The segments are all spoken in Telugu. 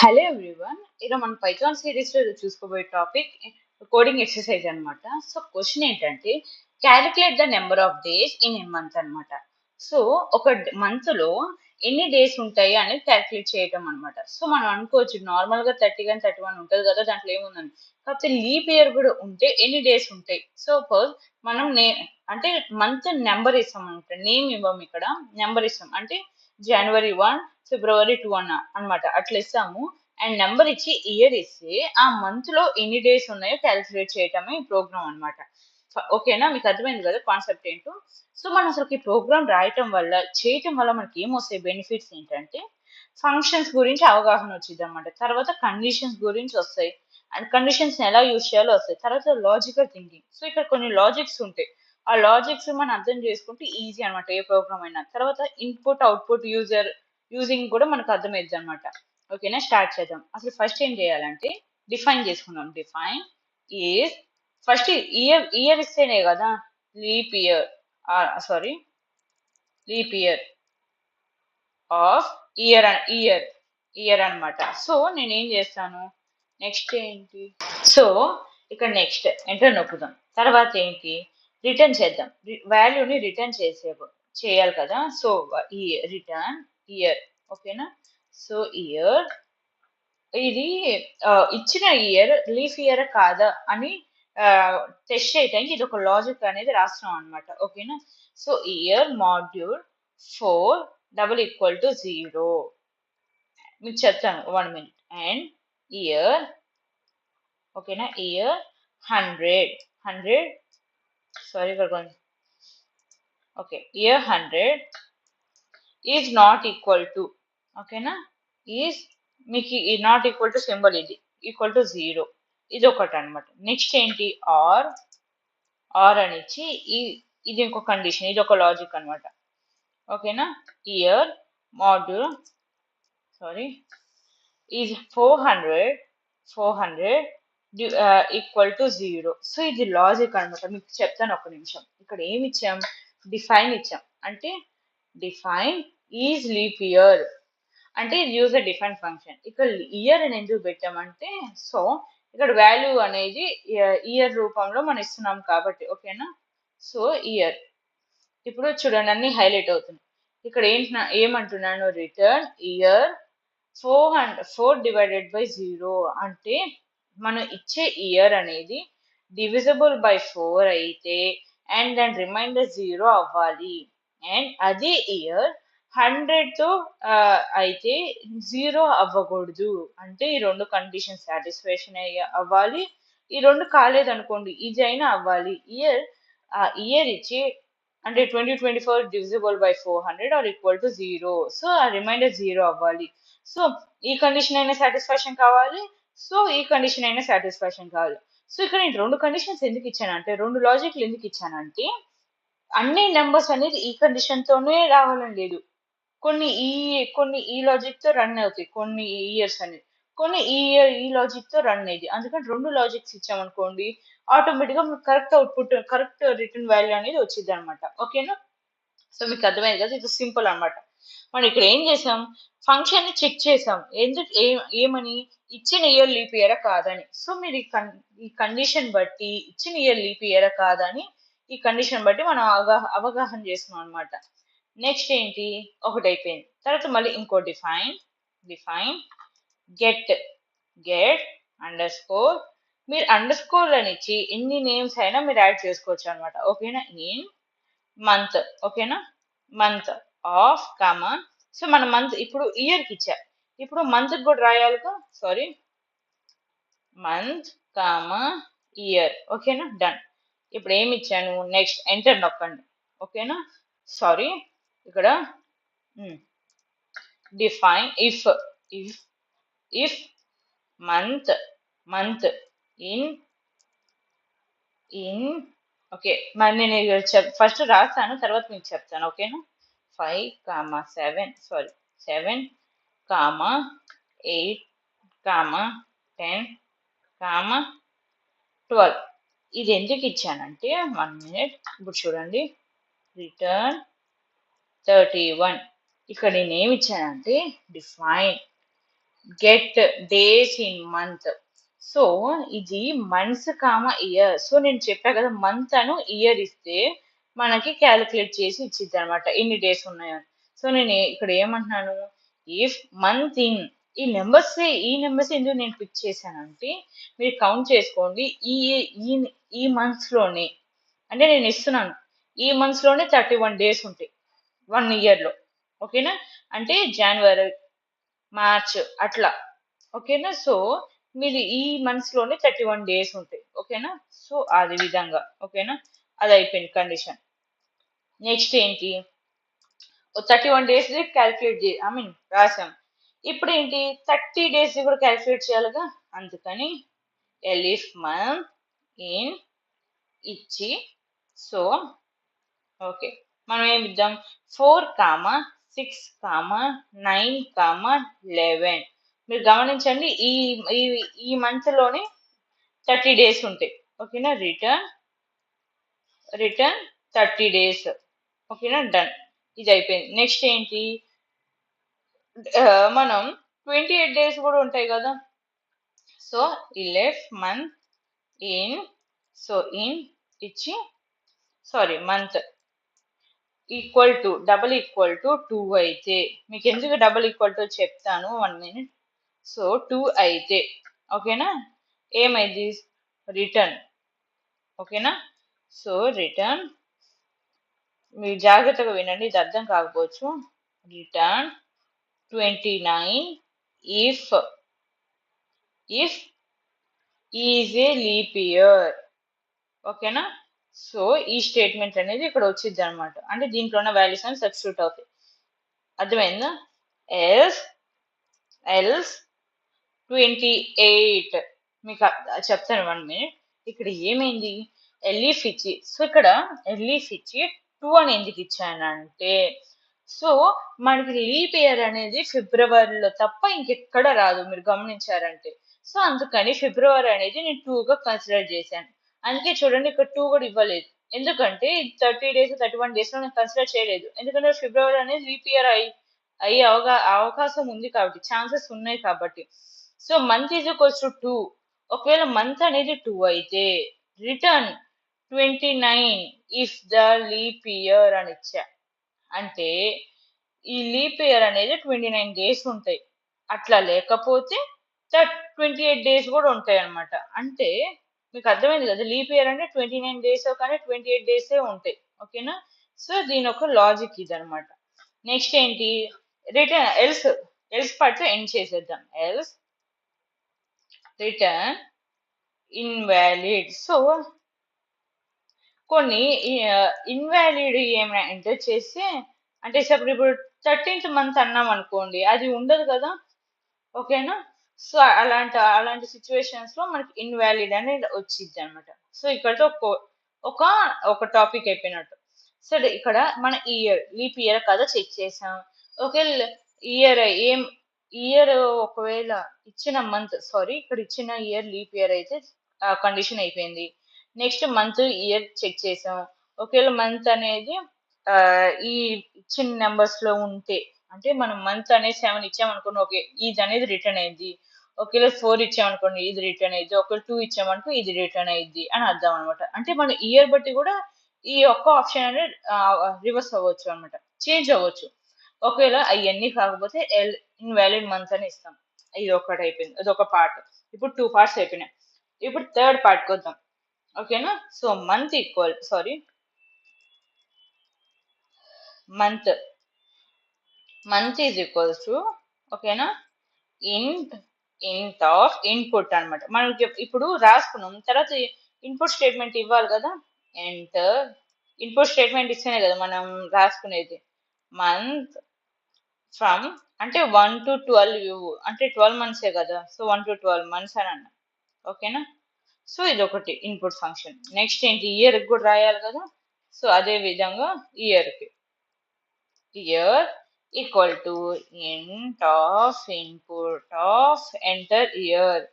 హలో ఎవ్రీవన్, ఈరోజు మన పైథాన్ సిరీస్లో చూసుకోబోయే టాపిక్ కోడింగ్ ఎక్సర్సైజ్ అనమాట. సో క్వశ్చన్ ఏంటంటే calculate the number of days in a month అనమాట. సో ఒక మంత్లో ఎన్ని డేస్ ఉంటాయి అనేది క్యాలిక్యులేట్ చేయటం అనమాట. సో మనం అనుకోవచ్చు నార్మల్గా 30 కానీ 31 ఉంటుంది కదా, దాంట్లో ఏముందని. కాకపోతే లీప్ ఇయర్ కూడా ఉంటే ఎన్ని డేస్ ఉంటాయి. సపోజ్ మనం అంటే మంత్ నెంబర్ ఇస్తాం అనమాట, నేమ్ ఇవ్వం, ఇక్కడ నెంబర్ ఇస్తాం. అంటే జనవరి 1 ఫిబ్రవరి 2 అనమాట, అట్లా ఇస్తాము. అండ్ నెంబర్ ఇచ్చి ఇయర్ ఇస్తే ఆ మంత్ లో ఎన్ని డేస్ ఉన్నాయో క్యాలిక్యులేట్ చేయటమే ఈ ప్రోగ్రామ్ అనమాట. ఓకేనా, మీకు అర్థమైంది కదా కాన్సెప్ట్ ఏంటో. సో మనం అసలు ఈ ప్రోగ్రామ్ రాయటం వల్ల చేయటం వల్ల మనకి ఏమొస్తాయి బెనిఫిట్స్ ఏంటంటే, ఫంక్షన్స్ గురించి అవగాహన వచ్చింది అనమాట. తర్వాత కండిషన్స్ గురించి వస్తాయి, అండ్ కండిషన్స్ ఎలా యూజ్ చేయాలో వస్తాయి. తర్వాత లాజికల్ థింకింగ్. సో ఇక్కడ కొన్ని లాజిక్స్ ఉంటాయి, ఆ లాజిక్స్ మనం అర్థం చేసుకుంటే ఈజీ అనమాట ఏ ప్రోగ్రామ్ అయినా. తర్వాత ఇన్పుట్ అవుట్పుట్ యూజింగ్ కూడా మనకు అర్థమైంది అనమాట. ఓకేనా, స్టార్ట్ చేద్దాం. అసలు ఫస్ట్ ఏం చేయాలంటే డిఫైన్ చేసుకుందాం. డిఫైన్ ఈజ్ ఫస్ట్ ఇయర్ ఇస్తేనే కదా leap year, sorry leap year of year అనమాట. సో నేను ఏం చేస్తాను, నెక్స్ట్ ఏంటి, సో ఇక్కడ నెక్స్ట్ ఎంటర్ నొక్కుదాం. తర్వాత ఏంటి, రిటర్న్ చేద్దాం. వాల్యూని రిటర్న్ చేయాలి కదా. సో ఈ రిటర్న్ ఇయర్. ఓకేనా, సో ఇయర్ ఇది ఇచ్చిన ఇయర్ లీఫ్ ఇయర్ కాదా అని టెస్ట్ చేయడానికి ఇది ఒక లాజిక్ అనేది రాస్తున్నాం అనమాట. ఓకేనా, so year module 4 double equal to 0. మీకు చెప్తాను 1 minute. అండ్ ఇయర్, ఓకేనా, ఇయర్ 100 సారీ ఇక్కడ కొంచెం, okay, year 100 is not equal to, ఓకేనా, ఈజ్ మీకు ఈ నాట్ ఈక్వల్ టు సింబల్, ఇది ఈక్వల్ టు 0, ఇది ఒకటి అనమాట. నెక్స్ట్ ఏంటి, ఆర్ అని ఇచ్చి ఇది ఇంకో కండిషన్, ఇది ఒక లాజిక్ అనమాట. ఓకేనా, year module sorry is 400 equal to 0. So ఇది లాజిక్ అనమాట. మీకు చెప్తాను ఒక నిమిషం. ఇక్కడ ఏమి ఇచ్చాం, డిఫైన్ ఇచ్చాం. అంటే డిఫైన్ ఈజ్ లీప్ ఇయర్ అంటే యూజ్ అ డిఫైన్ ఫంక్షన్. ఇక్కడ ఇయర్ అని ఎందుకు పెట్టామంటే, సో ఇక్కడ వాల్యూ అనేది ఇయర్ రూపంలో మనం ఇస్తున్నాం కాబట్టి. ఓకేనా, సో ఇయర్ ఇప్పుడు చూడండి అన్ని హైలైట్ అవుతుంది. ఇక్కడ ఏమంటున్నాను, రిటర్న్ ఇయర్ 4 డివైడెడ్ బై 0 అంటే మనం ఇచ్చే ఇయర్ అనేది డివిజిబుల్ బై 4 అయితే అండ్ దాని రిమైండర్ 0 అవ్వాలి. అండ్ అదే ఇయర్ 100తో అయితే 0 అవ్వకూడదు. అంటే ఈ రెండు కండిషన్ సాటిస్ఫాక్షన్ అవ్వాలి. ఈ రెండు కాలేదనుకోండి, ఇది అయినా అవ్వాలి. ఇయర్ ఇచ్చి అంటే 2024 divisible by 400 or equal to 0. So ఆ రిమైండర్ 0 అవ్వాలి. సో ఈ కండిషన్ అయినా సాటిస్ఫాక్షన్ కావాలి, సో ఈ కండిషన్ అయినా సాటిస్ఫాక్షన్ కావాలి. సో ఇక్కడ నేను రెండు కండిషన్స్ ఎందుకు ఇచ్చానంటే, రెండు లాజిక్లు ఎందుకు ఇచ్చానంటే, అన్ని నెంబర్స్ అనేది ఈ కండిషన్ తోనే రావాలని లేదు. కొన్ని ఈ లాజిక్ తో రన్ అవుతాయి, కొన్ని ఇయర్స్ అనేది, కొన్ని ఈ లాజిక్ తో రన్ అయ్యింది. అందుకని రెండు లాజిక్స్ ఇచ్చామనుకోండి, ఆటోమేటిక్ గా correct output, correct return value అనేది వచ్చింది అనమాట. ఓకేనా, సో మీకు అర్థమైంది కదా, ఇది సింపుల్ అనమాట. మనం ఇక్కడ ఏం చేసాం, ఫంక్షన్ ని చెక్ చేసాం. ఏమని, ఇచ్చిన ఇయర్ లీప్ ఇయరా కాదని. సో మీరు ఈ కండిషన్ బట్టి ఇచ్చిన ఇయర్ లీప్ ఇయరా కాదని ఈ కండిషన్ బట్టి మనం అవగాహన చేస్తున్నాం అనమాట. నెక్స్ట్ ఏంటి, ఒకటి అయిపోయింది. తర్వాత మళ్ళీ ఇంకో డిఫైన్ గెట్ అండర్ స్కోర్. మీరు అండర్ స్కోర్ అని ఇచ్చి ఎన్ని నేమ్స్ అయినా మీరు యాడ్ చేసుకోవచ్చు అనమాట. ఓకేనా, ఇన్ మంత్, ఓకేనా, మంత్ ఆఫ్ కామా. సో మన మంత్ ఇప్పుడు ఇయర్ కి ఇచ్చా, ఇప్పుడు మంత్ కూడా రాయాలిగా. Sorry, month comma year. ఓకేనా, డన్. ఇప్పుడు ఏమి ఇచ్చాను, నెక్స్ట్ ఎంటర్ నొక్కండి. ఓకేనా, సారీ ఇక్కడ define if month in okay, మరి నేను ఫస్ట్ రాస్తాను, తర్వాత మీకు చెప్తాను. ఓకేనా, 5, 7 7, 8, 10, 12. ఇది ఎందుకు ఇచ్చానంటే 1 minute. ఇప్పుడు చూడండి, రిటర్న్ 31. ఇక్కడ నేను ఏమి ఇచ్చానంటే define get days in month. So ఇది మంత్స్ కామా ఇయర్. సో నేను చెప్పా కదా, మంత్ అను ఇయర్ ఇస్తే మనకి క్యాలిక్యులేట్ చేసి ఇచ్చిద్ది అనమాట ఎన్ని డేస్ ఉన్నాయని. సో నేను ఇక్కడ ఏమంటున్నాను, ఇఫ్ మంత్ ఇన్, ఈ నెంబర్స్ ఎందుకు నేను పిక్ చేశానంటే మీరు కౌంట్ చేసుకోండి. ఈ ఈ ఈ మంత్స్ లోనే, అంటే నేను ఇస్తున్నాను, ఈ మంత్స్ లోనే 31 డేస్ ఉంటాయి 1 year లో. ఓకేనా, అంటే జనవరి, మార్చ్ అట్లా. ఓకేనా, సో మీరు ఈ మంత్స్ లోనే 31 డేస్ ఉంటాయి. ఓకేనా, సో అది విధంగా. ఓకేనా, అది అయిపోయింది కండిషన్. నెక్స్ట్ ఏంటి, 31 డేస్ క్యాల్కులేట్ రాసాం. ఇప్పుడు ఏంటి, 30 డేస్ కూడా క్యాల్కులేట్ చేయాలిగా, అందుకని ఎలిఫ్ మంత్ ఇన్ ఇచ్చి, సో ఓకే మనం ఏమి ఇద్దాం, 4, 6, 9, మీరు గమనించండి ఈ ఈ ఈ మంత్ లోనే 30 డేస్ ఉంటాయి. ఓకేనా, రిటర్న్ 30 డేస్. ఓకేనా, డన్, ఇది అయిపోయింది. నెక్స్ట్ ఏంటి, మనం 28 డేస్ కూడా ఉంటాయి కదా. So elif month in, so in ఇచ్చి, sorry month double equal to 2 అయితే, మీకు ఎందుకు డబల్ ఈక్వల్ టు చెప్తాను 1 minute. సో 2 అయితే ఓకేనా, ఏమైంది, రిటర్న్. ఓకేనా, సో రిటర్న్, మీరు జాగ్రత్తగా వినండి, ఇది అర్థం కాకపోవచ్చు. Return 29 if is a leap year. ఓకేనా, సో ఈ స్టేట్మెంట్ అనేది ఇక్కడ వచ్చింది అనమాట, అంటే దీంట్లో ఉన్న వాల్యూస్ అని సబ్స్టిట్యూట్ అవుతాయి. అర్థమైందా, ఎల్స్ 28, మీకు చెప్తాను 1 minute. ఇక్కడ ఏమైంది, ఎలీఫ్ ఇచ్చి, సో ఇక్కడ ఎలీఫ్ ఇచ్చి 2 అని ఎందుకు ఇచ్చానంటే, సో మనకి లీప్ ఇయర్ అనేది ఫిబ్రవరిలో తప్ప ఇంకెక్కడ రాదు, మీరు గమనించారంటే. సో అందుకని ఫిబ్రవరి అనేది నేను 2గా కన్సిడర్ చేశాను. అందుకే చూడండి ఇక్కడ 2 కూడా ఇవ్వలేదు, ఎందుకంటే 30 డేస్ 31 డేస్ లో నేను కన్సిడర్ చేయలేదు, ఎందుకంటే ఫిబ్రవరి అనేది లీప్ ఇయర్ అయ్యే అవకాశం ఉంది కాబట్టి, ఛాన్సెస్ ఉన్నాయి కాబట్టి. So month is equals to 2. ఒకవేళ మంత్ అనేది 2 అయితే return 29 if the leap year అని ఇచ్చా, అంటే ఈ లీప్ ఇయర్ అనేది 29 డేస్ ఉంటాయి, అట్లా లేకపోతే 28 డేస్ కూడా ఉంటాయి అనమాట. అంటే మీకు అర్థమైంది కదా, లీప్ ఇయర్ అంటే 29 డేస్ కానీ 28 డేసే ఉంటాయి. ఓకేనా, సో దీని ఒక లాజిక్ ఇది అనమాట. నెక్స్ట్ ఏంటి, రిటర్న్ ఎల్స్ పార్ట్ ఎండ్ చేసేద్దాం. Else return invalid. సో కొన్ని ఇన్వాలిడ్ ఏమైనా ఎంటర్ చేస్తే, అంటే ఇప్పుడు 13th మంత్ అన్నాం అనుకోండి, అది ఉండదు కదా. ఓకేనా, సో అలాంటి సిచ్యువేషన్స్ లో మనకి ఇన్వాలిడ్ అనేది వచ్చింది అనమాట. సో ఇక్కడతో ఒక ఒక టాపిక్ అయిపోయినట్టు. సరే, ఇక్కడ మన లీప్ ఇయర్ కదా చెక్ చేసాం. ఓకే, ఇయర్ ఇయర్ ఒకవేళ ఇచ్చిన మంత్, సారీ ఇక్కడ ఇచ్చిన ఇయర్ లీప్ ఇయర్ అయితే కండిషన్ అయిపోయింది. నెక్స్ట్ మంత్ ఇయర్ చెక్ చేసాం, ఒకవేళ మంత్ అనేది ఈ ఇచ్చిన నెంబర్స్ లో ఉంటే, అంటే మనం మంత్ అనేది 7 ఇచ్చామనుకోండి, ఓకే ఇది అనేది రిటర్న్ అయింది. ఒకవేళ 4 ఇచ్చామనుకోండి ఇది రిటర్న్ అయింది, ఒకవేళ 2 ఇచ్చామనుకో ఇది రిటర్న్ అయింది అని అర్థం అనమాట. అంటే మన ఇయర్ బట్టి కూడా ఈ ఒక్క ఆప్షన్ అనేది రివర్స్ అవ్వచ్చు అనమాట, చేంజ్ అవ్వచ్చు. ఒకవేళ అవన్నీ కాకపోతే ఇన్వాలిడ్ మంత్ అని ఇస్తాం. ఇది ఒకటి అయిపోయింది, అది ఒక పార్ట్. ఇప్పుడు 2 parts అయిపోయినాయి. ఇప్పుడు థర్డ్ పార్ట్కి వద్దాం. ఓకేనా, so month is equals to, ఓకేనా, ఇంట్ ఆఫ్ ఇన్పుట్ అనమాట. మనం ఇప్పుడు రాసుకున్నాం, తర్వాత ఇన్పుట్ స్టేట్మెంట్ ఇవ్వాలి కదా. ఎంటర్ ఇన్పుట్ స్టేట్మెంట్ ఇస్తేనే కదా మనం రాసుకునేది. మంత్ ఫ్రమ్, అంటే 1 to 12, అంటే 12 months కదా, సో 1 to 12 months అని అన్నా. ఓకేనా, సో ఇది ఒకటి ఇన్పుట్ ఫంక్షన్. నెక్స్ట్ ఏంటి, ఇయర్ కూడా రాయాలి కదా. సో అదే విధంగా ఇయర్ ఈక్వల్ టు ఇంట్ of input of enter year.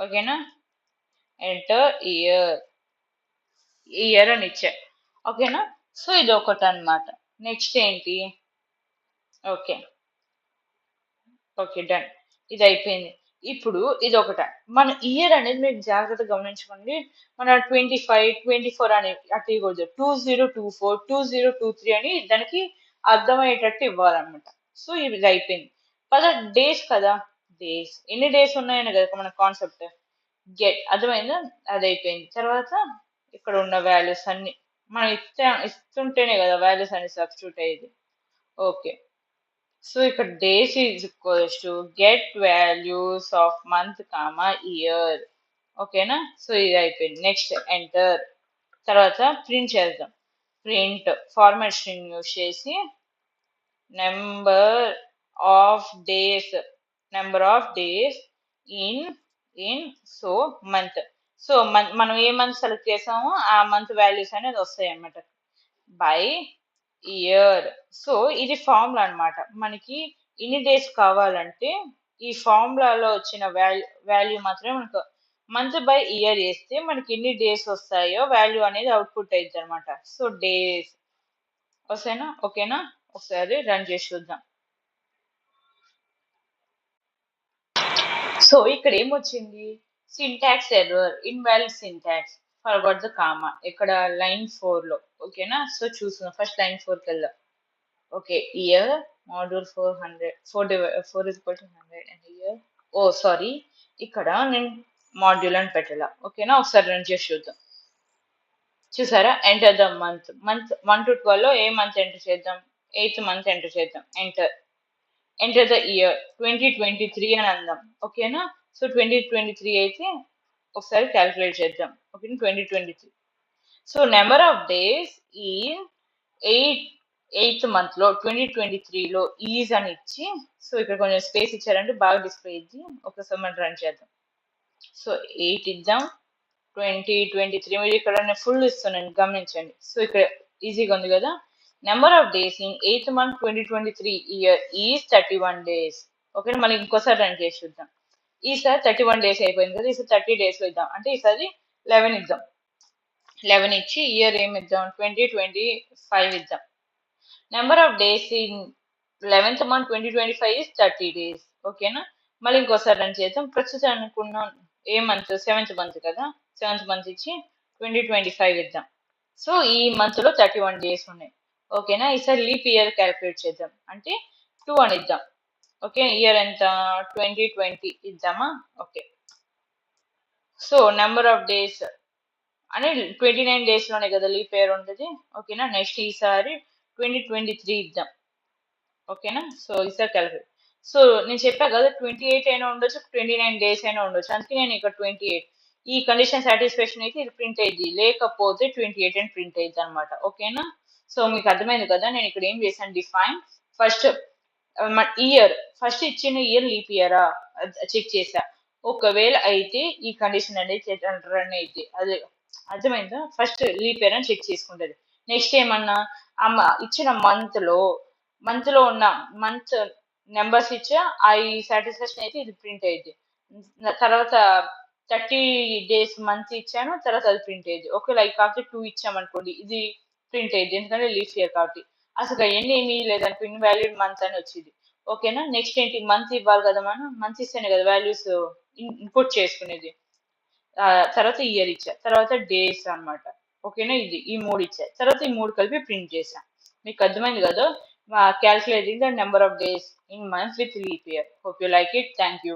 ఓకేనా, ఎంటర్ ఇయర్ అని ఇచ్చా. ఓకేనా, సో ఇది ఒకటి అనమాట. నెక్స్ట్ ఏంటి, ఓకే డన్. ఇది అయిపోయింది. ఇప్పుడు ఇది ఒకట. మన ఇయర్ అనేది మీరు జాగ్రత్తగా గమనించుకోండి. మన 25, 24 అని అటు ఇవ్వకూడదు. 2024, 2023 అని దానికి అర్థమయ్యేటట్టు ఇవ్వాలన్నమాట. సో ఇది అయిపోయింది. డేస్ కదా! డేస్. ఎన్ని డేస్ ఉన్నాయని కదా మన కాన్సెప్ట్. అర్థమైందా? అది అయిపోయింది. తర్వాత ఇక్కడ ఉన్న వాల్యూస్ అన్ని మనం ఇస్తుంటేనే కదా వాల్యూస్ అన్ని సబ్స్టిట్యూట్ అయ్యేది. ఓకే. సో ఇక్కడ days is equals to get values of month comma year. ఓకేనా? సో ఇది అయిపోయింది. Next enter. తర్వాత ప్రింట్ చేద్దాం. ప్రింట్ ఫార్మాట్ స్ట్రింగ్ యూస్ చేసి number of days in so month. So మనం ఏ మంత్ సెలెక్ట్ చేసామో ఆ మంత్ వాల్యూస్ అనేది వస్తాయి అన్నమాట బై ఇయర్. సో ఇది ఫార్ములా అన్నమాట. మనకి ఇన్ని డేస్ కావాలంటే ఈ ఫార్ములాలో వచ్చిన వాల్యూ మాత్రమే మనకు మంత్ బై ఇయర్ వేస్తే మనకి ఎన్ని డేస్ వస్తాయో వాల్యూ అనేది అవుట్పుట్ అయింది అనమాట. సో డేస్ ఓకేనా? ఒకసారి రన్ చేసి చూద్దాం. సో ఇక్కడ ఏమొచ్చింది? Syntax error, invalid syntax, forgot the comma. ఇక్కడ లైన్ 4 లో. ఓకేనా? సో చూస్తున్నాం. ఫస్ట్ లైన్ 4 కి వెళ్దాం. Okay, year module 400 4 is equal to 100 and ఇయర్. ఓ సారీ, ఇక్కడ నేను మాడ్యూల్ అని పెట్టాల. ఓకేనా? ఒకసారి రన్ చేసి చూద్దాం. చూసారా? ఎంటర్ ద మంత్ 1 to 12 లో ఏ మంత్ ఎంటర్ చేద్దాం? 8th మంత్ ఎంటర్ చేద్దాం. ఎంటర్ ద ఇయర్ 2023 అని అందాం. ఓకేనా? సో 2023 అయితే ఒకసారి క్యాలిక్యులేట్ చేద్దాం. Okay, 2023. So number of days ఈ 8th మంత్ లో 2023లో ఈజ్ అని ఇచ్చి, సో ఇక్కడ కొంచెం స్పేస్ ఇచ్చారంటే బాగా డిస్ప్లే ఇచ్చి ఒకసారి మనం రన్ చేద్దాం. సో 8 ఇద్దాం. 2023 మీరు ఇక్కడ నేను ఫుల్ ఇస్తున్నాను, గమనించండి. సో ఇక్కడ ఈజీగా ఉంది కదా. Number of days in 8th month 2023 year is 31 days. Okay, మళ్ళీ ఇంకోసారి రన్ చేసి చూద్దాం. ఈసారి 31 డేస్ అయిపోయింది కదా. ఈసారి 30 డేస్ లో ఇద్దాం. అంటే ఈసారి 11 ఇద్దాం. 11 ఇచ్చి ఇయర్ ఏమి ఇద్దాం? 2025 ఇద్దాం. Number of days in 11th month 2025 is 30 days. ఓకేనా? మళ్ళీ ఇంకోసారి రన్ చేద్దాం. ప్రస్తుతం అనుకున్నాం ఏ మంత్? 7th month కదా. 7th month ఇచ్చి 2025 ఇద్దాం. సో ఈ మంత్ లో 31 డేస్ ఉన్నాయి. ఓకేనా? ఈసారి లీప్ ఇయర్ క్యాలిక్యులేట్ చేద్దాం. అంటే 2 అని ఇద్దాం. ఓకే, ఇయర్ ఎంత? 2020 ఇద్దామా? Okay. So number of days అని 29 డేస్ లోనే కదా లీప్ ఇయర్ ఉంటుంది. ఓకేనా? నెక్స్ట్ ఈసారి 2023 ఇద్దాం. ఓకేనా? సో ఈసారి క్యాలిక్యులేట్. సో నేను చెప్పా కదా 28 అయినా ఉండొచ్చు, 29 డేస్ అయినా ఉండొచ్చు. అందుకే నేను ఇక్కడ 28 ఈ కండిషన్ సాటిస్ఫాక్షన్ అయితే ఇది ప్రింట్ అయ్యింది, లేకపోతే 28 అని ప్రింట్ అయ్యింది అనమాట. ఓకేనా? సో మీకు అర్థమైంది కదా. నేను ఇక్కడ ఏం చేశాను? డిఫైన్ ఫస్ట్ ఇయర్, ఫస్ట్ ఇచ్చిన ఇయర్ లీప్ ఇయరా చెక్ చేసా. ఒకవేళ అయితే ఈ కండిషన్ అనేది రన్ అయితే అది అర్థమైందా? ఫస్ట్ లీప్ ఇయర్ అని చెక్ చేసుకుంటది. నెక్స్ట్ ఏమన్నా ఇచ్చిన మంత్ లో ఉన్న మంత్ నెంబర్స్ ఇచ్చా ఆ సాటిస్ఫాక్షన్ అయితే ఇది ప్రింట్ అయ్యింది. తర్వాత 30 డేస్ మంత్ ఇచ్చాను, తర్వాత అది ప్రింట్ అయ్యింది. ఓకే, లైక్ కాకపోతే 2 ఇచ్చామనుకోండి, ఇది ప్రింట్ అయ్యింది, ఎందుకంటే లీఫ్ ఇయర్ కాబట్టి. అసలు ఎన్ని ఏమి లేదనుకో ఇన్వాలిడ్ మంత్ అని వచ్చింది. ఓకేనా? నెక్స్ట్ ఏంటి? మంత్ ఇవ్వాలి కదా, మనం మంత్ ఇస్తేనే కదా వాల్యూస్ ఇన్పుట్ చేసుకునేది. తర్వాత ఇయర్ ఇచ్చా, తర్వాత డేస్ అన్నమాట. ఓకేనా? ఈ 3 ఇచ్చా, తర్వాత ఈ 3 కలిపి ప్రింట్ చేశా. మీకు అర్థమైంది కదా. Calculating the number of days in months with leap year. Hope you like it. Thank you.